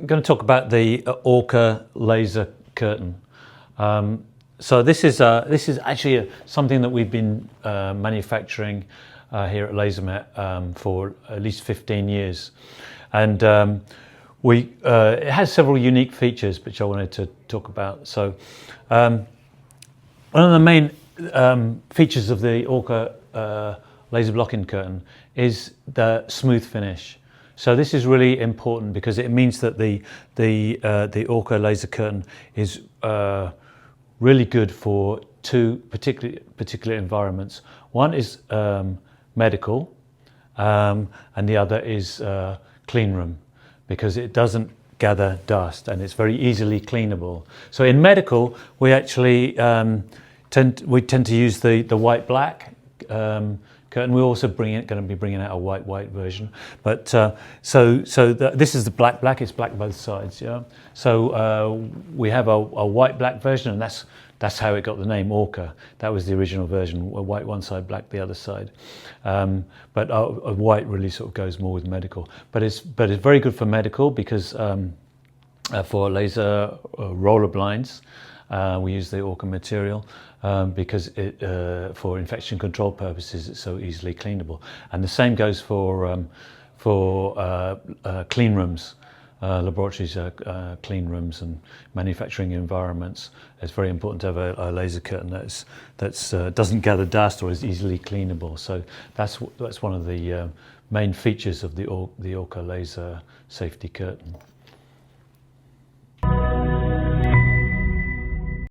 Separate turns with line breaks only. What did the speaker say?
going to talk about the Orca laser curtain. So this is actually something that we've been manufacturing here at Lasermet for at least 15 years, and it has several unique features which I wanted to talk about. So one of the main features of the Orca laser blocking curtain is the smooth finish. So this is really important because it means that the Orca laser curtain is really good for two particular environments. One is medical, and the other is clean room, because it doesn't gather dust and it's very easily cleanable. So in medical, we actually tend to use the white black curtain. We're also going to be bringing out a white version. But this is the black. It's black both sides. Yeah. So we have a white black version, and that's how it got the name Orca. That was the original version. A white one side, black the other side. But a white really sort of goes more with medical. But it's very good for medical because for laser roller blinds, we use the Orca material because for infection control purposes it's so easily cleanable. And the same goes for clean rooms, laboratories, clean rooms, and manufacturing environments. It's very important to have a laser curtain that doesn't gather dust or is easily cleanable. So that's one of the main features of the Orca laser safety curtain.